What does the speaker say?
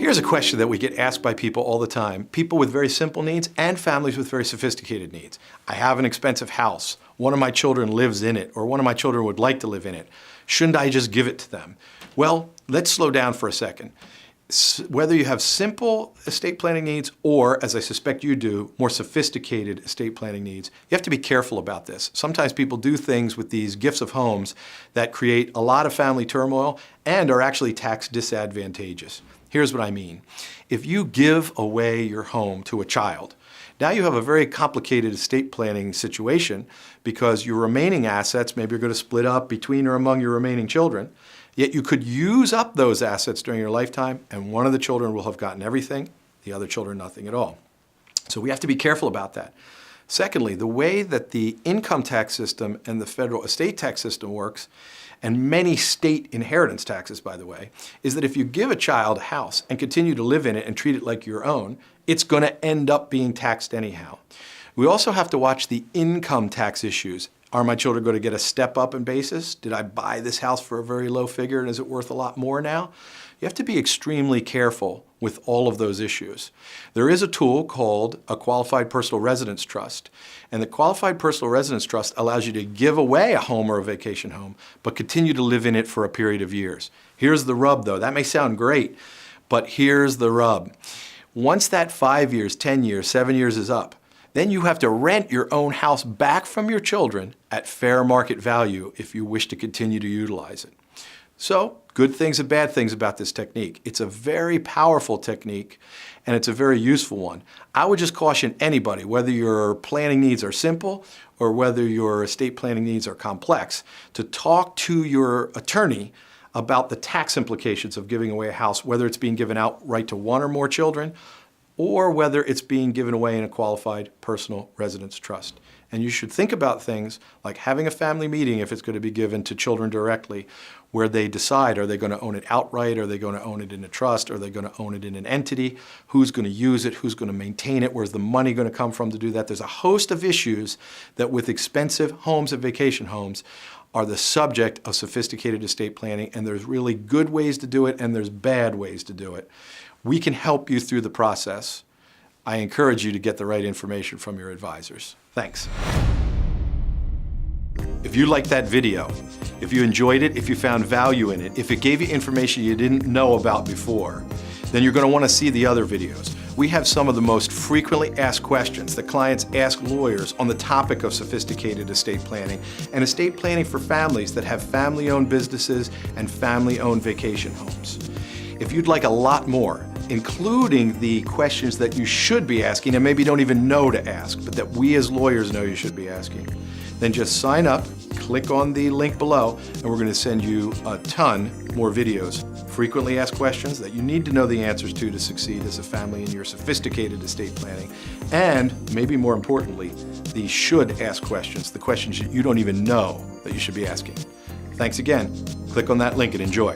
Here's a question that we get asked by people all the time, people with very simple needs and families with very sophisticated needs. I have an expensive house. One of my children lives in it, or one of my children would like to live in it. Shouldn't I just give it to them? Well, let's slow down for a second. Whether you have simple estate planning needs or, as I suspect you do, more sophisticated estate planning needs, you have to be careful about this. Sometimes people do things with these gifts of homes that create a lot of family turmoil and are actually tax disadvantageous. Here's what I mean. If you give away your home to a child, now you have a very complicated estate planning situation because your remaining assets, maybe you're going to split up between or among your remaining children, yet you could use up those assets during your lifetime and one of the children will have gotten everything, the other children nothing at all. So we have to be careful about that. Secondly, the way that the income tax system and the federal estate tax system works, and many state inheritance taxes, by the way, is that if you give a child a house and continue to live in it and treat it like your own, it's going to end up being taxed anyhow. We also have to watch the income tax issues. Are my children going to get a step up in basis? Did I buy this house for a very low figure and is it worth a lot more now? You have to be extremely careful with all of those issues. There is a tool called a Qualified Personal Residence Trust, and the Qualified Personal Residence Trust allows you to give away a home or a vacation home, but continue to live in it for a period of years. Here's the rub though. That may sound great, but here's the rub. Once that 5 years, 10 years, 7 years is up, then you have to rent your own house back from your children at fair market value if you wish to continue to utilize it. So, good things and bad things about this technique. It's a very powerful technique and it's a very useful one. I would just caution anybody, whether your planning needs are simple or whether your estate planning needs are complex, to talk to your attorney about the tax implications of giving away a house, whether it's being given outright to one or more children or whether it's being given away in a qualified personal residence trust. And you should think about things like having a family meeting if it's going to be given to children directly, where they decide, are they going to own it outright, are they going to own it in a trust, are they going to own it in an entity, who's going to use it, who's going to maintain it, where's the money going to come from to do that. There's a host of issues that with expensive homes and vacation homes are the subject of sophisticated estate planning, and there's really good ways to do it and there's bad ways to do it. We can help you through the process. I encourage you to get the right information from your advisors. Thanks. If you liked that video, if you enjoyed it, if you found value in it, if it gave you information you didn't know about before, then you're going to want to see the other videos. We have some of the most frequently asked questions that clients ask lawyers on the topic of sophisticated estate planning and estate planning for families that have family-owned businesses and family-owned vacation homes. If you'd like a lot more, including the questions that you should be asking and maybe don't even know to ask, but that we as lawyers know you should be asking, then just sign up, click on the link below, and we're going to send you a ton more videos. Frequently asked questions that you need to know the answers to succeed as a family in your sophisticated estate planning, and maybe more importantly, the should ask questions, the questions that you don't even know that you should be asking. Thanks again. Click on that link and enjoy.